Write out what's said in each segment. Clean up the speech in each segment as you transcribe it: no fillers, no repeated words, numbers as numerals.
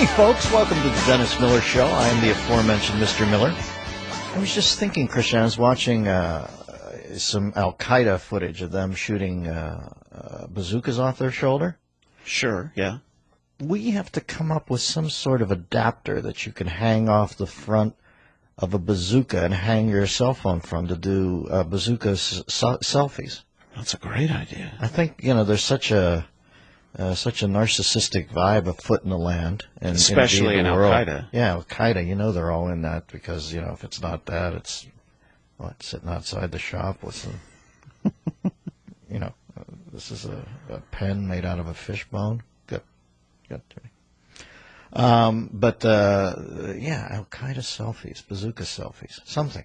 Hey, folks, welcome to the Dennis Miller Show. I am the aforementioned Mr. Miller. I was just thinking, Christian, I was watching some Al-Qaeda footage of them shooting bazookas off their shoulder. Sure, yeah. We have to come up with some sort of adapter that you can hang off the front of a bazooka and hang your cell phone from to do bazooka selfies. That's a great idea. I think, there's such a narcissistic vibe afoot in the land. And especially in Al-Qaeda. Yeah, Al-Qaeda, they're all in that because, if it's not that, it's, sitting outside the shop with some, this is a pen made out of a fish bone. Good to me. Al-Qaeda selfies, bazooka selfies, something.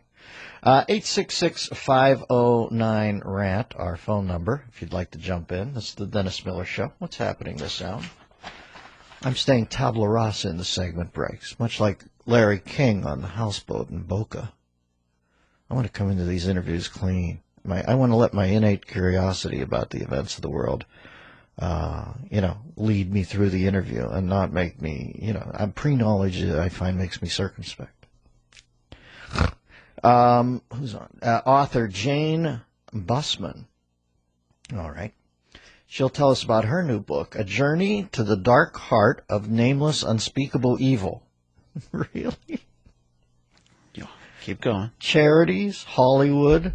866-509-RANT, our phone number, if you'd like to jump in. This is the Dennis Miller Show. What's happening this hour? I'm staying tabula rasa in the segment breaks, much like Larry King on the houseboat in Boca. I want to come into these interviews clean. I want to let my innate curiosity about the events of the world, lead me through the interview and not make me, pre-knowledge I find makes me circumspect. Who's on? Author Jane Bussman. All right. She'll tell us about her new book, A Journey to the Dark Heart of Nameless Unspeakable Evil. Really? Yeah. Keep going. Charities, Hollywood,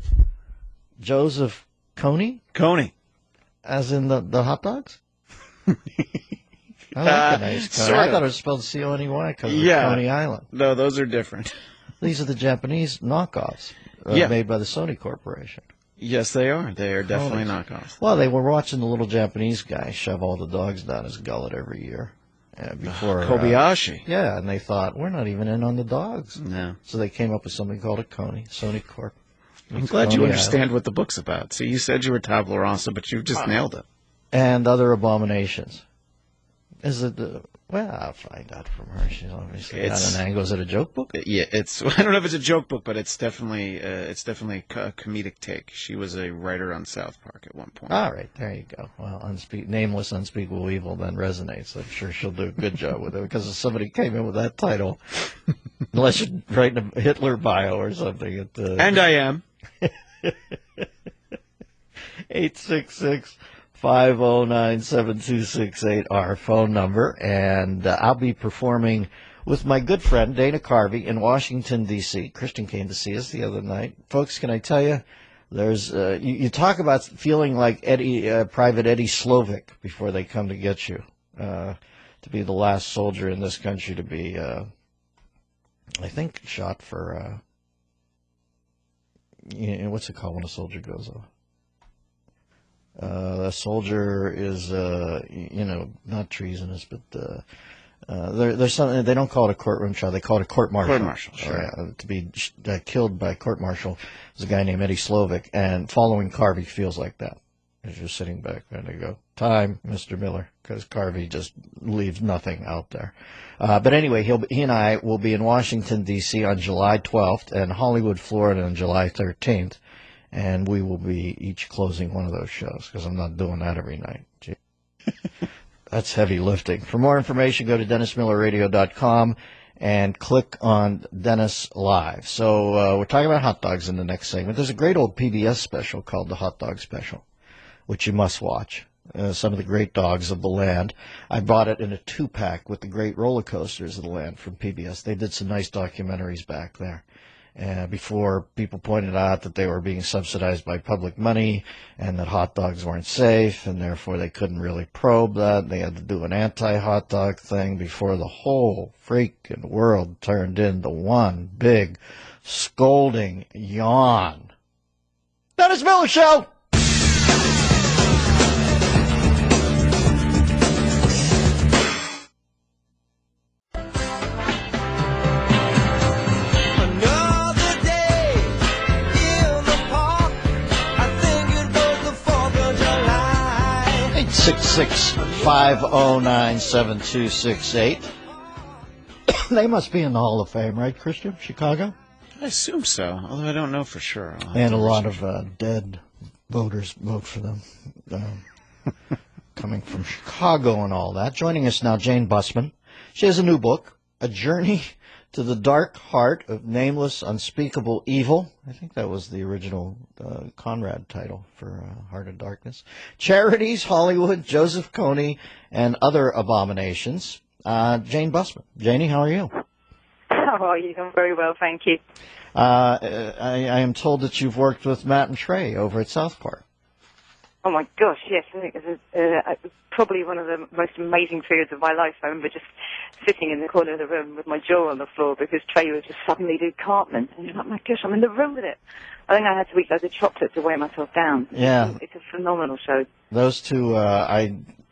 Joseph Kony? Kony. As in the hot dogs? I like the nice Kony. I thought it was spelled C-O-N-E-Y because of Coney Island. No, those are different. These are the Japanese knockoffs made by the Sony Corporation. Yes, they are. They are definitely knockoffs. Well, they were watching the little Japanese guy shove all the dogs down his gullet every year. Before Kobayashi. Yeah, and they thought, we're not even in on the dogs. No. So they came up with something called a Kony, Sony Corp. I'm glad you understand what the book's about. See, you said you were tabula rasa, but you just nailed it. And other abominations. Is it... I'll find out from her. She's obviously got an angle. Is it a joke book? Yeah, it's. I don't know if it's a joke book, but it's definitely a comedic take. She was a writer on South Park at one point. All right, there you go. Well, Nameless Unspeakable Evil then resonates. I'm sure she'll do a good job with it because if somebody came in with that title, unless you're writing a Hitler bio or something. And I am. 866-509-7268, our phone number, and I'll be performing with my good friend Dana Carvey in Washington, D.C. Christian came to see us the other night. Folks, can I tell you, there's you talk about feeling like Private Eddie Slovic before they come to get you, to be the last soldier in this country to be, I think, shot for, what's it called when a soldier goes off? A soldier is, not treasonous, but there's something, they don't call it a courtroom trial, they call it a court-martial. Court-martial, sure. To be killed by court-martial is a guy named Eddie Slovic, and following Carvey feels like that. He's just sitting back there and they go, time, Mr. Miller, because Carvey just leaves nothing out there. But anyway, he and I will be in Washington, D.C. on July 12th and Hollywood, Florida on July 13th. And we will be each closing one of those shows because I'm not doing that every night. Gee. That's heavy lifting. For more information, go to DennisMillerRadio.com and click on Dennis Live. So we're talking about hot dogs in the next segment. There's a great old PBS special called The Hot Dog Special, which you must watch. Some of the great dogs of the land. I bought it in a 2-pack with the great roller coasters of the land from PBS. They did some nice documentaries back there. Before people pointed out that they were being subsidized by public money and that hot dogs weren't safe and therefore they couldn't really probe that. They had to do an anti-hot dog thing before the whole freaking world turned into one big scolding yawn. Dennis Miller Show! July. 866-509-7268. They must be in the Hall of Fame, right, Christian? Chicago? I assume so, although I don't know for sure. And a lot of dead voters vote for them, coming from Chicago and all that. Joining us now, Jane Bussman, She has a new book, A Journey to the Dark Heart of Nameless, Unspeakable Evil. I think that was the original Conrad title for Heart of Darkness. Charities, Hollywood, Joseph Kony, and Other Abominations. Jane Busman. Janie, how are you? How are you? I'm very well, thank you. I am told that you've worked with Matt and Trey over at South Park. Oh my gosh, yes. I think it was probably one of the most amazing periods of my life. I remember just sitting in the corner of the room with my jaw on the floor because Trey was just suddenly did Cartman. And you're like, my gosh, I'm in the room with it. I think I had to eat loads of chocolate to weigh myself down. Yeah. It's a phenomenal show. Those two,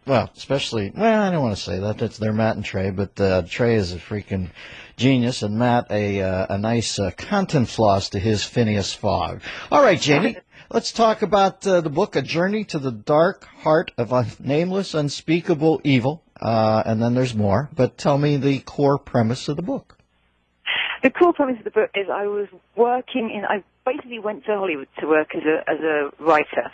especially, I don't want to say that. They're Matt and Trey, but Trey is a freaking genius, and Matt a nice content floss to his Phineas Fogg. All right, Janie, let's talk about the book, A Journey to the Dark Heart of Nameless, Unspeakable Evil, and then there's more. But tell me the core premise of the book. The core premise of the book is I basically went to Hollywood to work as a writer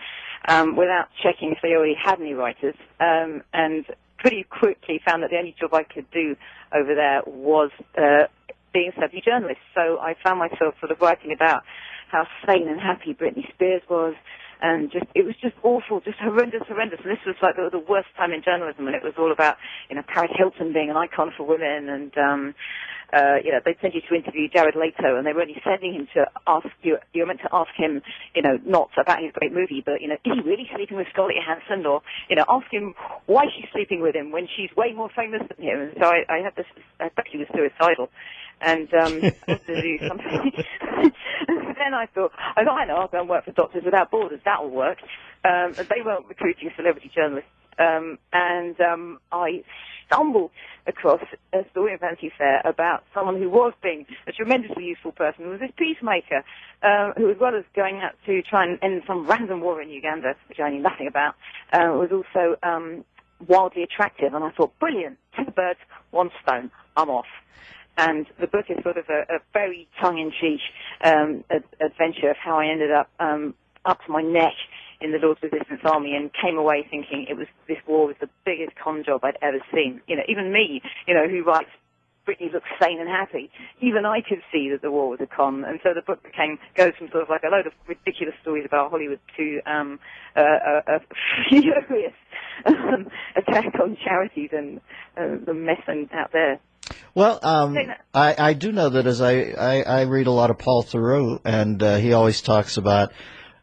without checking if they already had any writers, and pretty quickly found that the only job I could do over there was being a celebrity journalist. So I found myself sort of writing about how sane and happy Britney Spears was, and it was just awful, just horrendous. And this was like the worst time in journalism, and it was all about, Paris Hilton being an icon for women, and they'd send you to interview Jared Leto, and they were only sending him to ask you were meant to ask him, not about his great movie, but, is he really sleeping with Scarlett Johansson? Or, ask him why she's sleeping with him when she's way more famous than him. And so I had this, I thought he was suicidal. And I wanted to do something. Then I thought, I know, I'll go and work for Doctors Without Borders. That'll work. They weren't recruiting celebrity journalists. I stumbled across a story in Vanity Fair about someone who was being a tremendously useful person, who was this peacemaker, who, as well as going out to try and end some random war in Uganda, which I knew nothing about, was also wildly attractive. And I thought, brilliant, 2 birds, 1 stone, I'm off. And the book is sort of a very tongue-in-cheek adventure of how I ended up to my neck in the Lord's Resistance Army and came away thinking this war was the biggest con job I'd ever seen. Even me, who writes Britney looks sane and happy, even I could see that the war was a con. And so the book goes from sort of like a load of ridiculous stories about Hollywood to a furious attack on charities and the mess out there. Well, I do know that as I read a lot of Paul Theroux, and he always talks about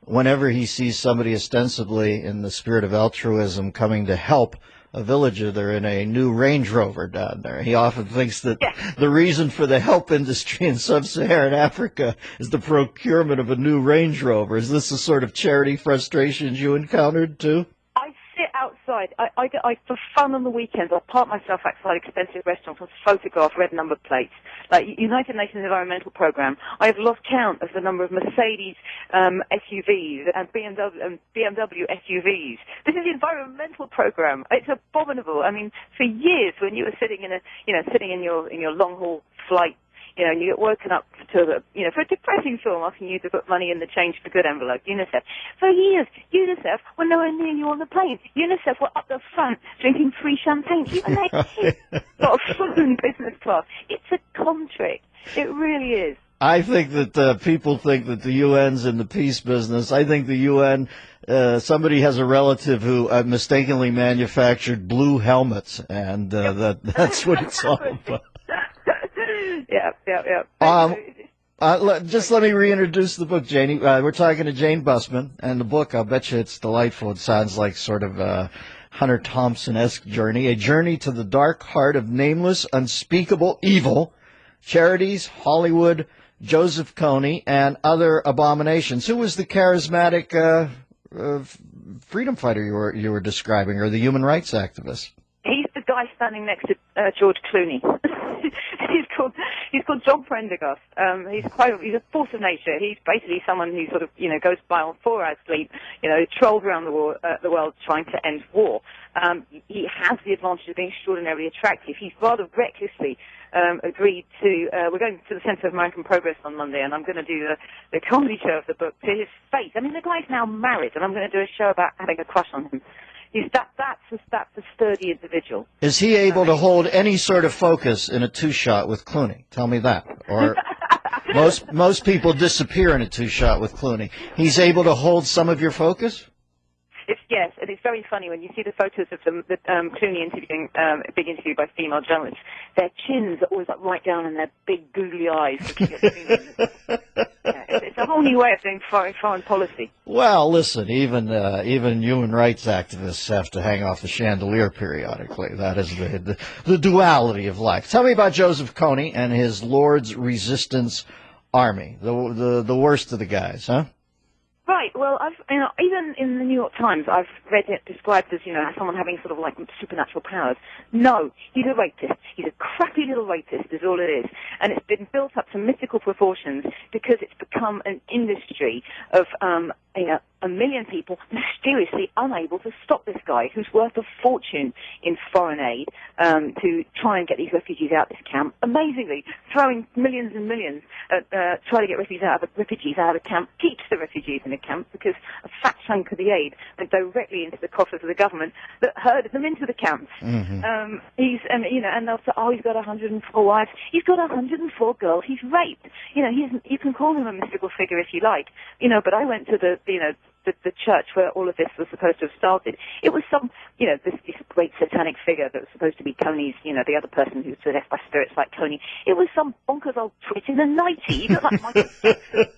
whenever he sees somebody ostensibly in the spirit of altruism coming to help a villager, they're in a new Range Rover down there. He often thinks that the reason for the help industry in sub-Saharan Africa is the procurement of a new Range Rover. Is this the sort of charity frustrations you encountered too? I sit outside. I for fun on the weekends, I park myself outside expensive restaurants and photograph red number plates. Like United Nations Environmental Programme, I have lost count of the number of Mercedes SUVs and BMW SUVs. This is the Environmental Programme. It's abominable. I mean, for years when you were sitting in your long haul flight, and you get woken up to for a depressing film asking you to put money in the change for good envelope, UNICEF. For years, UNICEF were nowhere near you on the plane. UNICEF were up the front drinking free champagne. Even their kids got flown business class. It's a con trick. It really is. I think that people think that the UN's in the peace business. I think the UN, somebody has a relative who mistakenly manufactured blue helmets, and that's what it's all about. Just let me reintroduce the book, Janie. We're talking to Jane Busman, and the book, I'll bet you it's delightful. It sounds like sort of a Hunter Thompson-esque journey, A Journey to the Dark Heart of Nameless, Unspeakable Evil, Charities, Hollywood, Joseph Kony, and Other Abominations. Who was the charismatic freedom fighter you were describing, or the human rights activist? He's the guy standing next to George Clooney. He's called John Prendergast. He's a force of nature. He's basically someone who sort of goes by on 4 hours sleep, trolls around the world trying to end war. He has the advantage of being extraordinarily attractive. He's rather recklessly agreed to. We're going to the Centre of American Progress on Monday, and I'm going to do the comedy show of the book to his face. I mean, the guy's now married, and I'm going to do a show about having a crush on him. That's a sturdy individual. Is he able to hold any sort of focus in a two-shot with Clooney? Tell me that. Or most people disappear in a two-shot with Clooney. He's able to hold some of your focus? Yes, and it's very funny when you see the photos of them, the Clooney interviewing, a big interview by female journalists. Their chins are always like right down in their big googly eyes. It's a whole new way of doing foreign policy. Well, listen, even human rights activists have to hang off the chandelier periodically. That is the duality of life. Tell me about Joseph Kony and his Lord's Resistance Army, the worst of the guys, huh? Right. Well, even in the New York Times, I've read it described as, someone having sort of like supernatural powers. No, he's a rapist. He's a crappy little rapist is all it is. And it's been built up to mythical proportions because it's become an industry of, a million people mysteriously unable to stop this guy who's worth a fortune in foreign aid to try and get these refugees out of this camp. Amazingly, throwing millions and millions at trying to get refugees out of the camp keeps the refugees in the camp because a fat chunk of the aid went directly into the coffers of the government that herded them into the camps. Mm-hmm. And they'll say, he's got 104 wives. He's got 104 girls he's raped. You can call him a mystical figure if you like, but I went to the church where all of this was supposed to have started. It was this great satanic figure that was supposed to be Coney's, the other person who's possessed by spirits like Coney. It was some bonkers old twit in a nightie. He looked like Michael Jackson.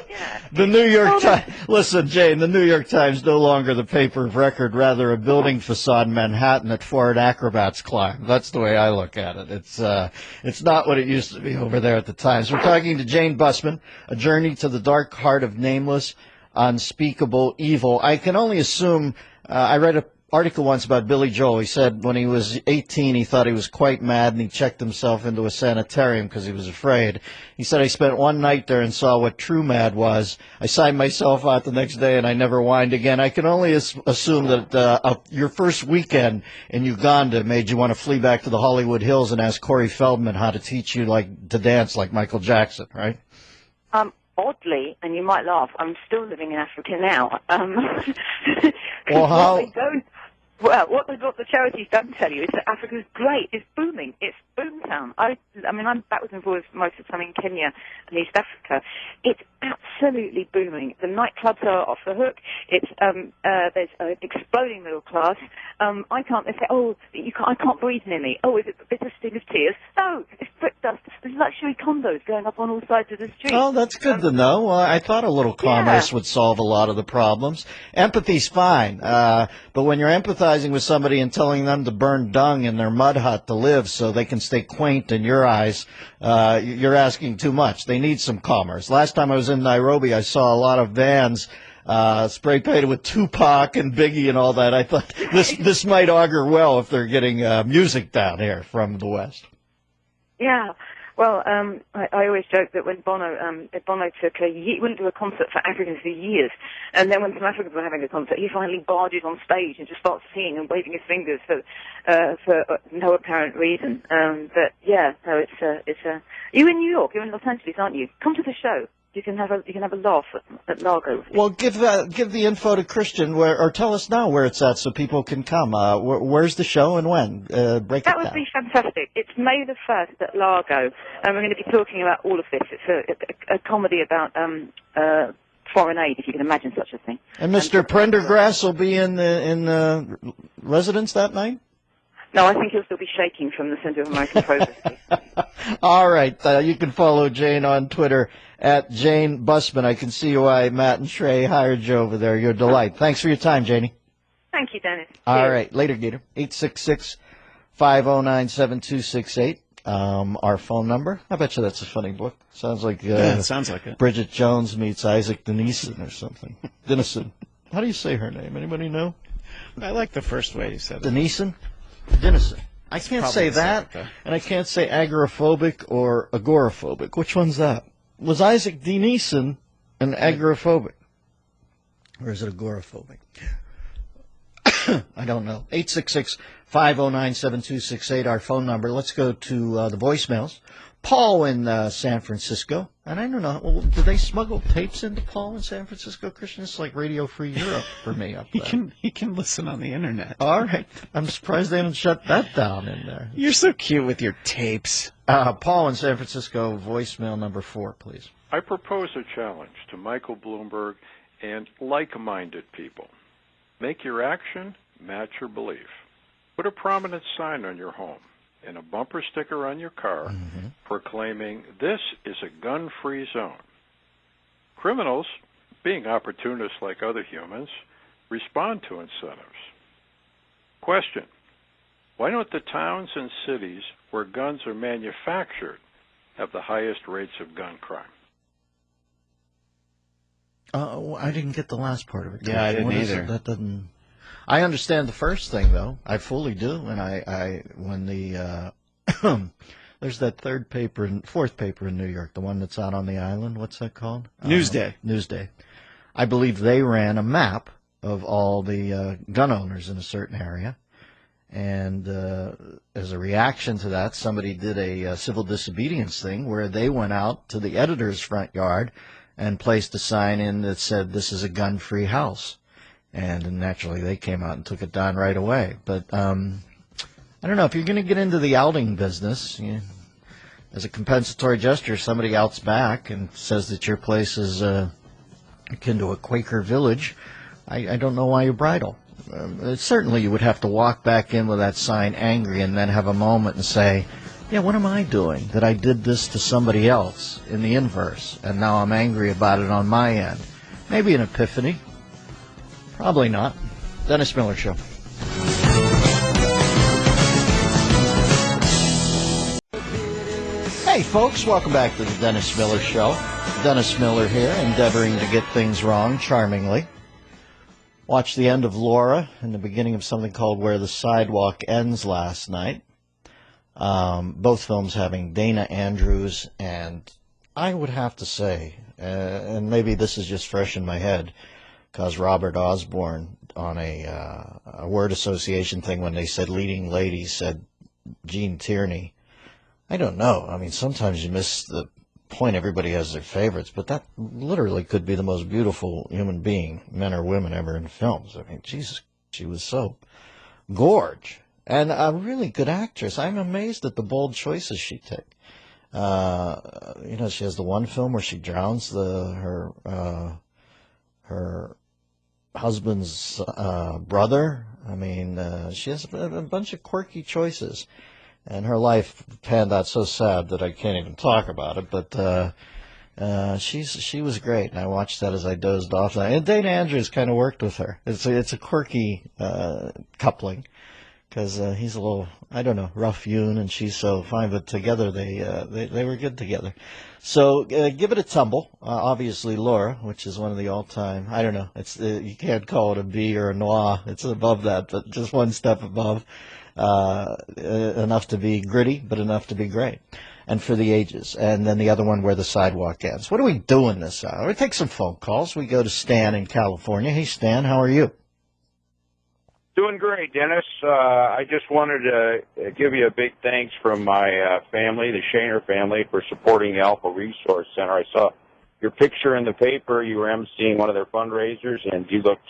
Yeah. The New York Times. Listen, Jane, the New York Times no longer the paper of record, rather a building facade in Manhattan that foreign acrobats climb. That's the way I look at it. It's not what it used to be over there at the Times. We're talking to Jane Bussman, A Journey to the Dark Heart of Nameless, Unspeakable Evil. I can only assume, I read an article once about Billy Joel. He said when he was 18, he thought he was quite mad, and he checked himself into a sanitarium because he was afraid. He said, I spent one night there and saw what true mad was. I signed myself out the next day, and I never whined again. I can only assume that your first weekend in Uganda made you want to flee back to the Hollywood Hills and ask Corey Feldman how to teach you to dance like Michael Jackson, right? Oddly, and you might laugh, I'm still living in Africa now. What the charities don't tell you is that Africa's great. It's booming. It's boomtown. I'm backwards and forwards most of the time in Kenya and East Africa. It's absolutely booming. The nightclubs are off the hook. There's an exploding middle class. They say, I can't breathe near me. Oh, is it the bitter sting of tears? No, it's brick dust. There's luxury condos going up on all sides of the street. Oh, that's good to know. I thought a little commerce would solve a lot of the problems. Empathy's fine, but when you're empathizing with somebody and telling them to burn dung in their mud hut to live so they can stay quaint in your eyes, you're asking too much. They need some commerce. Last time I was in Nairobi, I saw a lot of vans spray painted with Tupac and Biggie and all that. I thought this might augur well if they're getting music down here from the West. Yeah. Well, I always joke that when Bono took he wouldn't do a concert for Africans for years, and then when some Africans were having a concert, he finally barges on stage and just starts singing and waving his fingers for no apparent reason. You're in New York, you're in Los Angeles, aren't you? Come to the show. You can have a laugh at Largo. Well, give the info to Christian, or tell us now where it's at so people can come. Where's the show and when? Break it down. That would be fantastic. It's May the 1st at Largo, and we're going to be talking about all of this. It's a comedy about foreign aid, if you can imagine such a thing. And Mr. Prendergrass will be in residence that night? No, I think he'll still be shaking from the Center of American Progress. All right. You can follow Jane on Twitter at Jane Bussman. I can see why Matt and Shrey hired you over there. You're a delight. Thanks for your time, Janie. Thank you, Dennis. All right. Later, Gator. 866-509-7268. Our phone number. I bet you that's a funny book. Sounds like it sounds like it. Bridget Jones meets Isaac Denison or something. Denison. How do you say her name? Anybody know? I like the first way you said it. Denison? Denison. I can't say that, and I can't say agoraphobic or agoraphobic. Which one's that? Was Isaac Denison an agoraphobic? Or is it agoraphobic? I don't know. 866-509-7268, our phone number. Let's go to the voicemails. Paul in San Francisco. And I don't know, do they smuggle tapes into Paul in San Francisco, Christian? It's like Radio Free Europe for me up there. He can listen on the internet. All right. I'm surprised they haven't shut that down in there. You're so cute with your tapes. Paul in San Francisco, voicemail number 4, please. I propose a challenge to Michael Bloomberg and like-minded people. Make your action match your belief. Put a prominent sign on your home and a bumper sticker on your car proclaiming this is a gun-free zone. Criminals, being opportunists like other humans, respond to incentives. Question: why don't the towns and cities where guns are manufactured have the highest rates of gun crime? I didn't get the last part of it. Yeah, I didn't either. That doesn't. I understand the first thing though. I fully do, and I when the there's that fourth paper in New York, the one that's out on the island. What's that called? Newsday. Newsday. I believe they ran a map of all the gun owners in a certain area, and as a reaction to that, somebody did a civil disobedience thing where they went out to the editor's front yard and placed a sign in that said, "This is a gun-free house." And naturally, they came out and took it down right away. But I don't know, if you're going to get into the outing business, as a compensatory gesture, somebody outs back and says that your place is akin to a Quaker village, I don't know why you bridle. Certainly, you would have to walk back in with that sign angry and then have a moment and say, yeah, what am I doing that I did this to somebody else in the inverse, and now I'm angry about it on my end? Maybe an epiphany. Probably not. Dennis Miller Show. Hey, folks, welcome back to the Dennis Miller Show. Dennis Miller here, endeavoring to get things wrong charmingly. Watched the end of Laura and the beginning of something called Where the Sidewalk Ends last night. Both films having Dana Andrews, and I would have to say, and maybe this is just fresh in my head, because Robert Osborne on a word association thing when they said leading lady said Gene Tierney. I don't know. I mean, sometimes you miss the point. Everybody has their favorites, but that literally could be the most beautiful human being, men or women, ever in films. I mean, Jesus, she was so gorge. And a really good actress. I'm amazed at the bold choices she took. She has the one film where she drowns her husband's brother. I mean, she has a bunch of quirky choices, and her life panned out so sad that I can't even talk about it. But she was great, and I watched that as I dozed off. And Dana Andrews kind of worked with her. It's a quirky coupling, because he's a little, I don't know, rough-hewn, and she's so fine. But together they were good together. So give it a tumble. Obviously, Laura, which is one of the all-time, I don't know, it's you can't call it a B or a noir. It's above that, but just one step above. Enough to be gritty, but enough to be great. And for the ages. And then the other one, Where the Sidewalk Ends. What are we doing this hour? We take some phone calls. We go to Stan in California. Hey, Stan, how are you? Doing great, Dennis. I just wanted to give you a big thanks from my family, the Shaner family, for supporting the Alpha Resource Center. I saw your picture in the paper. You were emceeing one of their fundraisers, and you looked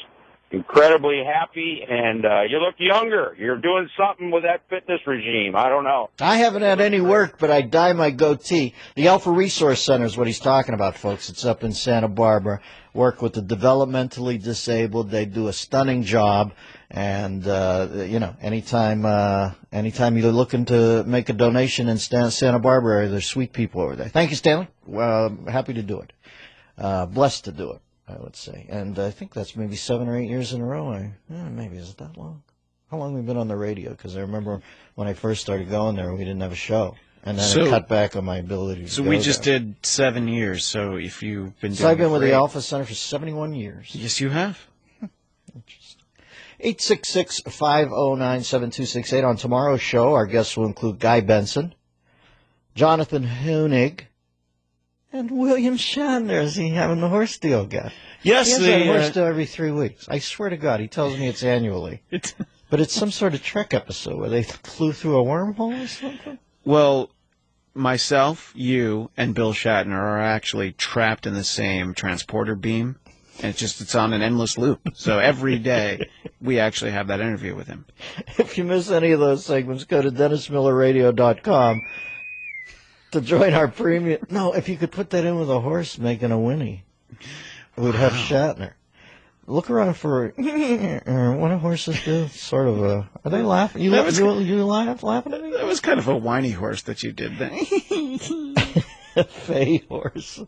incredibly happy, and you look younger. You're doing something with that fitness regime. I don't know. I haven't had any work, but I dye my goatee. The Alpha Resource Center is what he's talking about, folks. It's up in Santa Barbara. Work with the developmentally disabled. They do a stunning job. And, anytime you're looking to make a donation in Santa Barbara, there's sweet people over there. Thank you, Stanley. Happy to do it. Blessed to do it, I would say. And I think that's maybe 7 or 8 years in a row. Maybe is it that long? How long have we been on the radio? Because I remember when I first started going there, we didn't have a show. And then it cut back on my ability to go. So we just did 7 years. So if you've been doing I've been with the Alpha Center for 71 years. Yes, you have. Interesting. 866-509-7268. On tomorrow's show, our guests will include Guy Benson, Jonathan Hoenig, And William Shatner, is he having the horse deal guy? Yes, he has that horse deal every 3 weeks. I swear to God, he tells me it's annually. But it's some sort of Trek episode where they flew through a wormhole or something? Well, myself, you, and Bill Shatner are actually trapped in the same transporter beam. And it's on an endless loop. So every day, we actually have that interview with him. If you miss any of those segments, go to DennisMillerRadio.com to join our premium. No, if you could put that in with a horse making a whinny, we'd have Shatner. Look around for what do horses do? Sort of a. Are they laughing? You laughing at me? That was kind of a whiny horse that you did there. A fey horse.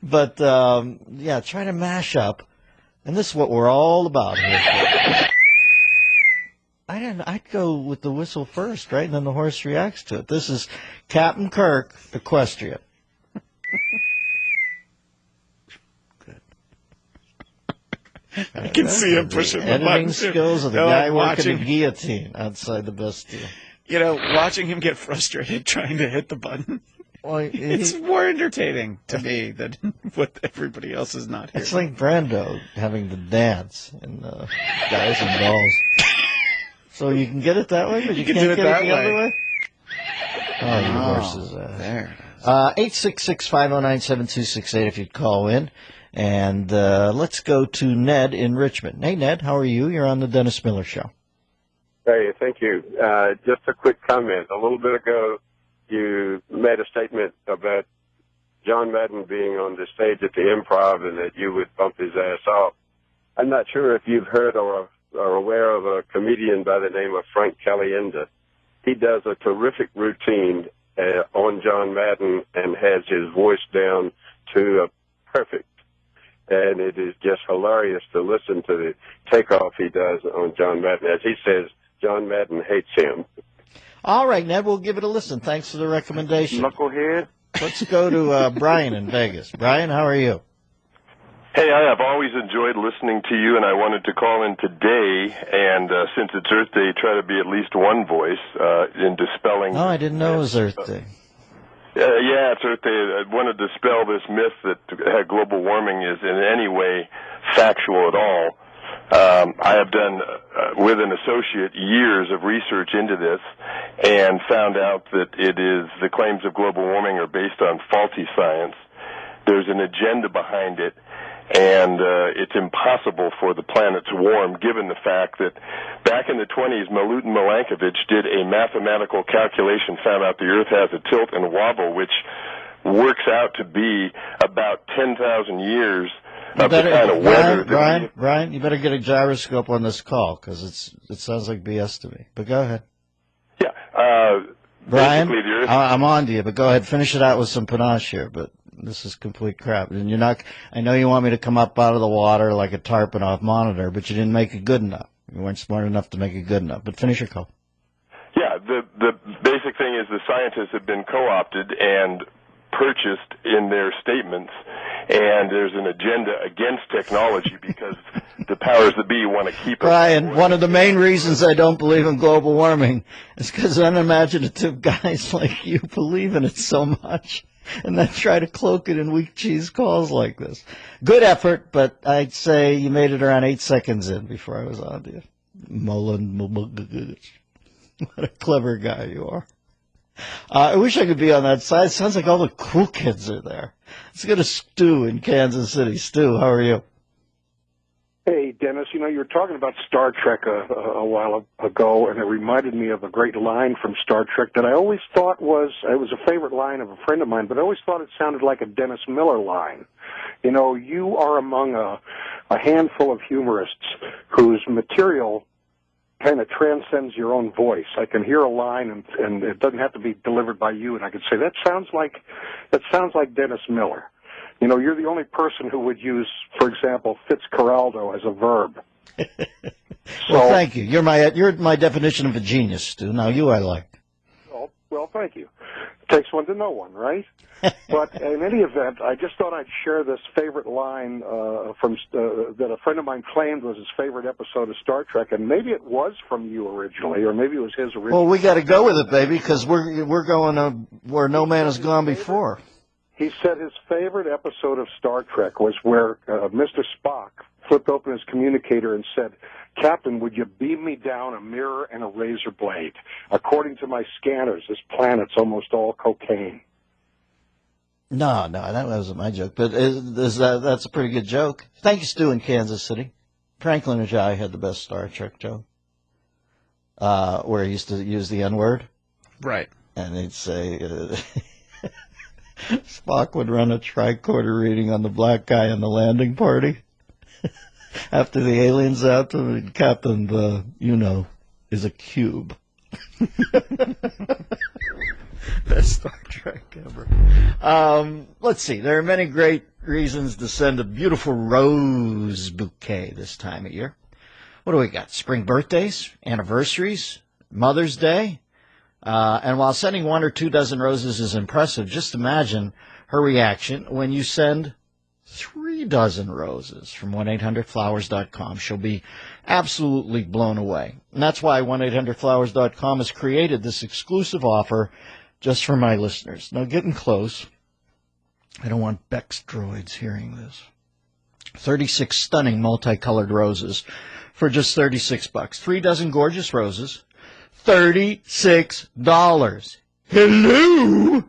But, yeah, try to mash up. And this is what we're all about here. I'd go with the whistle first, right? And then the horse reacts to it. This is Captain Kirk, equestrian. I can see him pushing the button. Editing skills of the guy working the guillotine outside the Bastille. You know, watching him get frustrated trying to hit the button. Well, it's more entertaining to me than what everybody else is not hearing. It's like Brando having to dance in Guys and Dolls. So you can get it that way, but you can't get it the other way? Oh, you horses. There. 866-509-7268 if you'd call in. And let's go to Ned in Richmond. Hey, Ned, how are you? You're on the Dennis Miller Show. Hey, thank you. Just a quick comment. A little bit ago, you made a statement about John Madden being on the stage at the Improv and that you would bump his ass off. I'm not sure if you've heard or are aware of a comedian by the name of Frank Calienda. He does a terrific routine on John Madden and has his voice down to a perfect. And it is just hilarious to listen to the takeoff he does on John Madden. As he says, John Madden hates him. All right, Ned, we'll give it a listen. Thanks for the recommendation. Knucklehead. Let's go to Brian in Vegas. Brian, how are you? Hey, I have always enjoyed listening to you, and I wanted to call in today, and since it's Earth Day, try to be at least one voice in dispelling... Oh, I didn't know it was Earth Day. Yeah, it's Earth Day. I want to dispel this myth that global warming is in any way factual at all. I have done, with an associate, years of research into this and found out that the claims of global warming are based on faulty science. There's an agenda behind it, and it's impossible for the planet to warm, given the fact that back in the 20s, Milutin Milankovitch did a mathematical calculation, found out the Earth has a tilt and wobble, which works out to be about 10,000 years of the kind of weather. Brian, you better get a gyroscope on this call, because it sounds like BS to me. But go ahead. Yeah. Brian, the Earth... I'm on to you, but go ahead. Finish it out with some panache here, but... This is complete crap. And you're not, I know you want me to come up out of the water like a tarpon off monitor, but you didn't make it good enough. You weren't smart enough to make it good enough. But finish your call. Yeah, the basic thing is the scientists have been co-opted and purchased in their statements, and there's an agenda against technology because the powers that be want to keep it. Brian, one of the main reasons I don't believe in global warming is because unimaginative guys like you believe in it so much. And then try to cloak it in weak cheese calls like this. Good effort, but I'd say you made it around 8 seconds in before I was on to you. What a clever guy you are. I wish I could be on that side. It sounds like all the cool kids are there. Let's go to Stu in Kansas City. Stu, how are you? Hey, Dennis, you were talking about Star Trek a while ago, and it reminded me of a great line from Star Trek that I always thought it was a favorite line of a friend of mine, but I always thought it sounded like a Dennis Miller line. You are among a handful of humorists whose material kind of transcends your own voice. I can hear a line, and it doesn't have to be delivered by you, and I can say, that sounds like Dennis Miller. You're the only person who would use, for example, Fitzcarraldo as a verb. Well, thank you. You're my definition of a genius, Stu. Now, you I like. Well, thank you. Takes one to know one, right? But in any event, I just thought I'd share this favorite line that a friend of mine claimed was his favorite episode of Star Trek, and maybe it was from you originally, or maybe it was his original. Well, we got to go with it, baby, because we're going where no man has gone before. He said his favorite episode of Star Trek was where Mr. Spock flipped open his communicator and said, "Captain, would you beam me down a mirror and a razor blade? According to my scanners, this planet's almost all cocaine." No, that wasn't my joke, but that's a pretty good joke. Thank you, Stu in Kansas City. Franklin Ajay had the best Star Trek joke, where he used to use the N-word. Right. And he'd say, Spock would run a tricorder reading on the black guy on the landing party. After the aliens out to him, Captain, is a cube. Best Star Trek ever. Let's see. There are many great reasons to send a beautiful rose bouquet this time of year. What do we got? Spring birthdays, anniversaries, Mother's Day. And while sending 1 or 2 dozen roses is impressive, just imagine her reaction when you send 3 dozen roses from 1-800-Flowers.com. She'll be absolutely blown away. And that's why 1-800-Flowers.com has created this exclusive offer just for my listeners. Now, getting close. I don't want Beck's droids hearing this. 36 stunning multicolored roses for just $36. 3 dozen gorgeous roses. $36. Hello?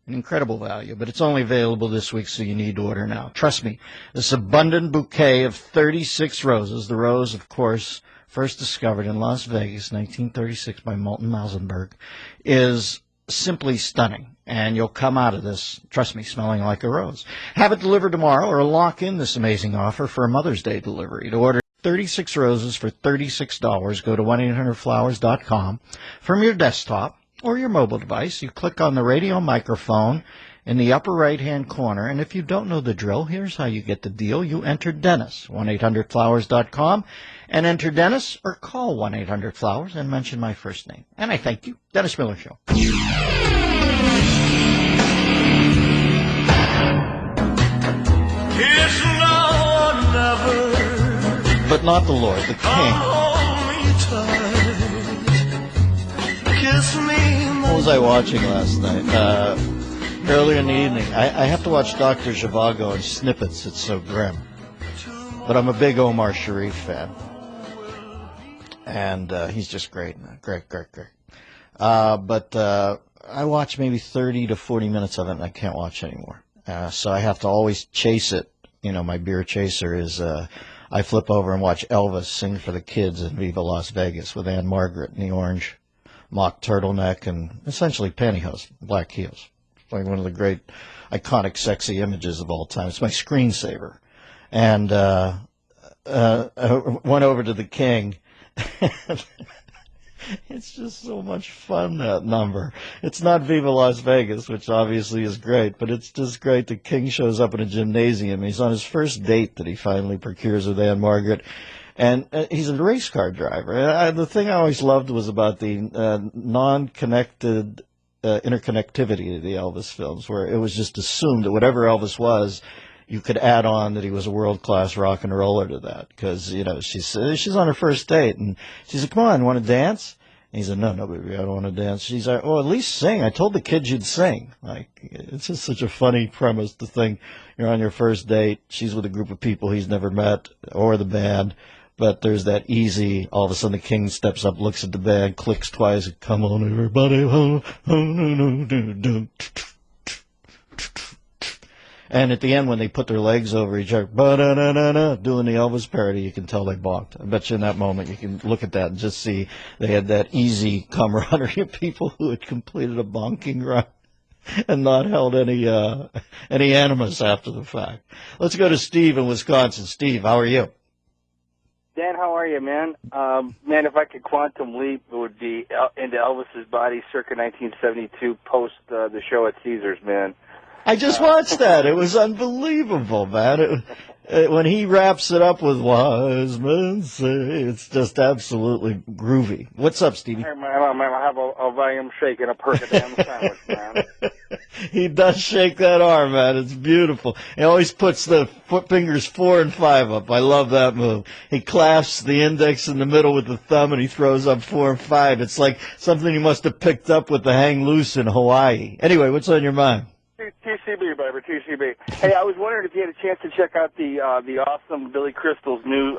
An incredible value, but it's only available this week, so you need to order now. Trust me, this abundant bouquet of 36 roses, the rose, of course, first discovered in Las Vegas, 1936, by Moulton Mausenberg, is simply stunning. And you'll come out of this, trust me, smelling like a rose. Have it delivered tomorrow or lock in this amazing offer for a Mother's Day delivery. To order 36 roses for $36, go to 1-800-Flowers.com. From your desktop or your mobile device, you click on the radio microphone in the upper right-hand corner. And if you don't know the drill, here's how you get the deal. You enter Dennis, 1-800-Flowers.com, and enter Dennis or call 1-800-Flowers and mention my first name. And I thank you. Dennis Miller Show. But not the Lord, the King. What was I watching last night? Earlier in the evening. I have to watch Dr. Zhivago in snippets. It's so grim. But I'm a big Omar Sharif fan. And he's just great. Great. But I watch maybe 30 to 40 minutes of it, and I can't watch anymore. So I have to always chase it. You know, my beer chaser is... I flip over and watch Elvis sing for the kids in Viva Las Vegas with Ann Margaret in the orange mock turtleneck and essentially pantyhose, black heels. Like one of the great iconic sexy images of all time. It's my screensaver. And went over to the King. It's just so much fun, that number. It's not Viva Las Vegas, which obviously is great, but it's just great. The King shows up in a gymnasium. He's on his first date that he finally procures with Ann Margaret, and he's a race car driver. The thing I always loved was about the non-connected interconnectivity of the Elvis films, where it was just assumed that whatever Elvis was, you could add on that he was a world-class rock and roller to that, because, you know, she's on her first date, and she said, "Come on, want to dance?" And he said, no, baby, I don't want to dance. She's like, "Oh, at least sing. I told the kids you'd sing." Like, it's just such a funny premise to think you're on your first date, she's with a group of people he's never met, or the band, but there's that easy, all of a sudden the King steps up, looks at the band, clicks twice, and "Come on, everybody, And at the end, when they put their legs over each other, doing the Elvis parody, you can tell they balked. I bet you in that moment you can look at that and just see they had that easy camaraderie of people who had completed a bonking run and not held any animus after the fact. Let's go to Steve in Wisconsin. Steve, how are you? Dan, how are you, man? Man, if I could quantum leap, it would be into Elvis's body circa 1972 post the show at Caesars, man. I just watched that. It was unbelievable, man. When he wraps it up with "wise men say," it's just absolutely groovy. What's up, Stevie? I have a volume shake and a perk a damn sandwich, man. He does shake that arm, man. It's beautiful. He always puts the fingers 4 and 5 up. I love that move. He clasps the index in the middle with the thumb, and he throws up 4 and 5. It's like something he must have picked up with the hang loose in Hawaii. Anyway, what's on your mind? Two TCB, baby, TCB. Hey, I was wondering if you had a chance to check out the awesome Billy Crystal's new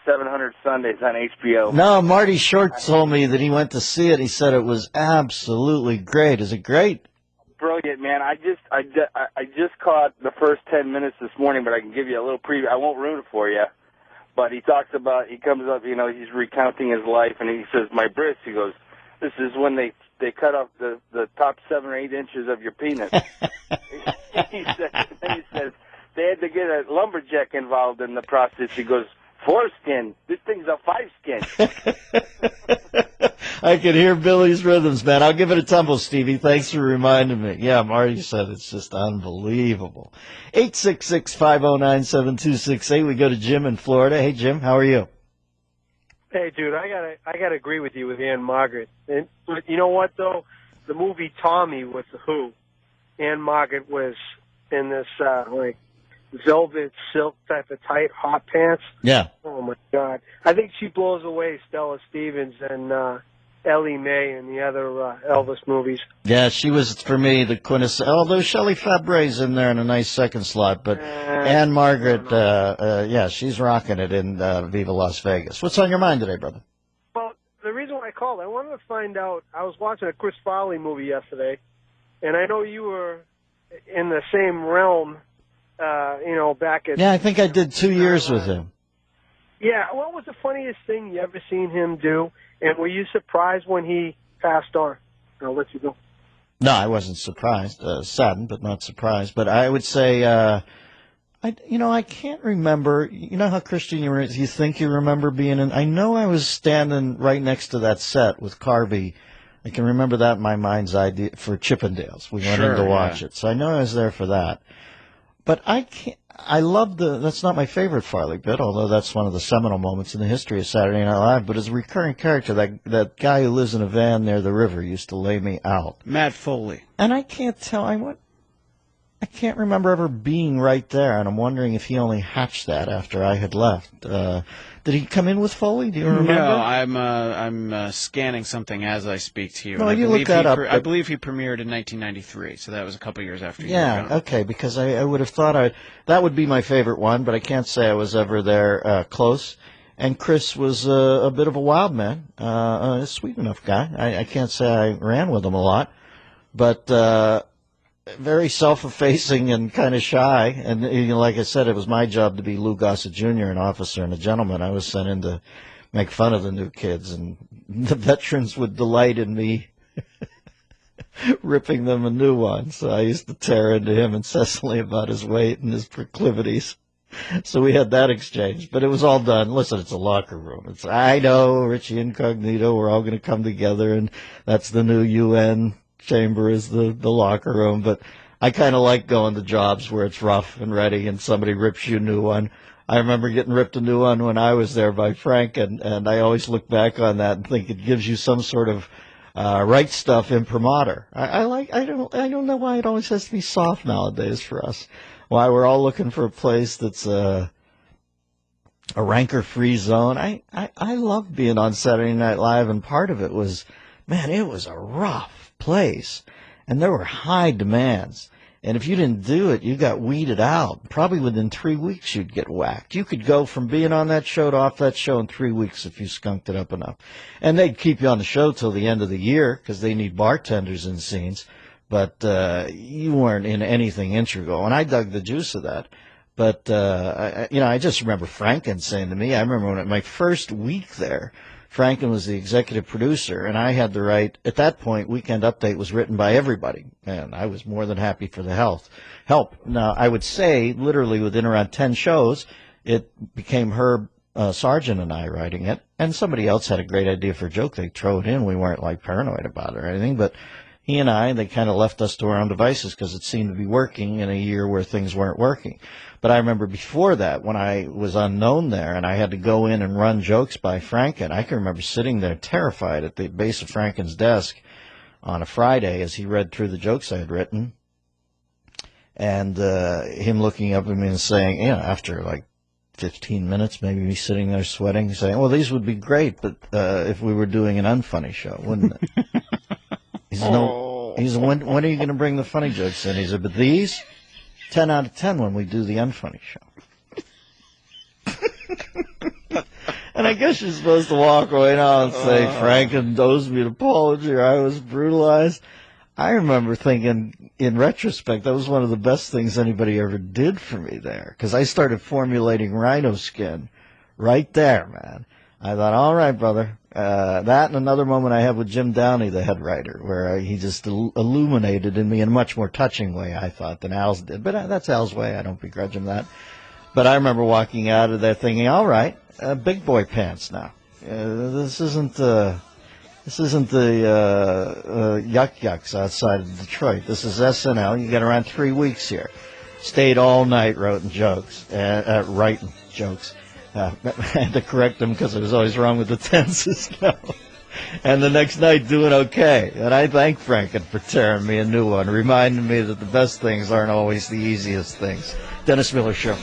700 Sundays on HBO. No, Marty Short told me that he went to see it. He said it was absolutely great. Is it great? Brilliant, man. I just caught the first 10 minutes this morning, but I can give you a little preview. I won't ruin it for you. But he talks about, he comes up, he's recounting his life, and he says, my Brits, he goes, this is when they cut off the top 7 or 8 inches of your penis. he says, they had to get a lumberjack involved in the process. He goes, foreskin. This thing's a 5-skin. I can hear Billy's rhythms, man. I'll give it a tumble, Stevie. Thanks for reminding me. Yeah, Marty said it's just unbelievable. 866-509-7268. We go to Jim in Florida. Hey, Jim, how are you? Hey, dude, I gotta agree with you with Anne Margaret. And but you know what though? The movie Tommy with the Who, Anne Margaret was in this like velvet silk type of tight hot pants. Yeah. Oh my God! I think she blows away Stella Stevens and Ellie Mae in the other Elvis movies. Yeah, she was, for me, the quintessence. Although Shelley Fabre's in there in a nice second slot. But Anne Margaret, yeah, she's rocking it in Viva Las Vegas. What's on your mind today, brother? Well, the reason why I called, I wanted to find out, I was watching a Chris Farley movie yesterday, and I know you were in the same realm, back at... Yeah, I think I did 2 years with him. Yeah, what was the funniest thing you ever seen him do? And were you surprised when he passed on? I'll let you go. No, I wasn't surprised. Saddened, but not surprised. But I would say, I can't remember. You know how, Christian, you think you remember being in? I know I was standing right next to that set with Carvey. I can remember that in my mind's eye for Chippendales. We went in to watch it. So I know I was there for that. But I love that's not my favorite Farley bit, although that's one of the seminal moments in the history of Saturday Night Live. But as a recurring character, that guy who lives in a van near the river used to lay me out. Matt Foley. And I can't tell, I can't remember ever being right there, and I'm wondering if he only hatched that after I had left. Did he come in with Foley? Do you remember? No, I'm scanning something as I speak to you. No, you look that up. I believe he premiered in 1993, so that was a couple years after you were gone. Okay, because I would have thought that would be my favorite one, but I can't say I was ever there close. And Chris was a bit of a wild man, a sweet enough guy. I can't say I ran with him a lot, but very self-effacing and kind of shy. And like I said, it was my job to be Lou Gossett Jr., an officer and a gentleman. I was sent in to make fun of the new kids, and the veterans would delight in me ripping them a new one. So I used to tear into him incessantly about his weight and his proclivities. So we had that exchange, but it was all done. Listen, it's a locker room. I know, Richie Incognito, we're all going to come together, and that's the new UN chamber is the locker room. But I kind of like going to jobs where it's rough and ready and somebody rips you a new one. I remember getting ripped a new one when I was there by Frank, and I always look back on that and think it gives you some sort of right stuff imprimatur. I don't know why it always has to be soft nowadays for us. Why we're all looking for a place that's a rancor-free zone. I love being on Saturday Night Live, and part of it was, man, it was a rough place, and there were high demands. And if you didn't do it, you got weeded out. Probably within 3 weeks, you'd get whacked. You could go from being on that show to off that show in 3 weeks if you skunked it up enough. And they'd keep you on the show till the end of the year because they need bartenders in scenes. But you weren't in anything integral, and I dug the juice of that. But I just remember Franken saying to me, I remember when my first week there, Franken was the executive producer, and I had the right. At that point, Weekend Update was written by everybody, and I was more than happy for the help. Now, I would say, literally within around 10 shows, it became Herb Sargent and I writing it, and somebody else had a great idea for a joke. They'd throw it in. We weren't, paranoid about it or anything, but he and they kind of left us to our own devices because it seemed to be working in a year where things weren't working. But I remember before that, when I was unknown there and I had to go in and run jokes by Franken, I can remember sitting there terrified at the base of Franken's desk on a Friday as he read through the jokes I had written, and him looking up at me and saying, after 15 minutes, maybe me sitting there sweating, saying, well, these would be great, but if we were doing an unfunny show, wouldn't it? He says, He said, when are you going to bring the funny jokes in? He said, but these, 10 out of 10 when we do the unfunny show. And I guess you're supposed to walk away now and say, Franken owes me an apology, or I was brutalized. I remember thinking, in retrospect, that was one of the best things anybody ever did for me there, because I started formulating rhino skin right there, man. I thought, all right, brother. That and another moment I had with Jim Downey, the head writer, where he just illuminated in me in a much more touching way, I thought, than Al's did. But that's Al's way. I don't begrudge him that. But I remember walking out of there thinking, all right, big boy pants now. This isn't the yuck yucks outside of Detroit. This is SNL. You got around 3 weeks here. Stayed all night writing jokes. I had to correct them because I was always wrong with the tenses. And the next night doing okay. And I thank Franken for tearing me a new one, reminding me that the best things aren't always the easiest things. Dennis Miller Show.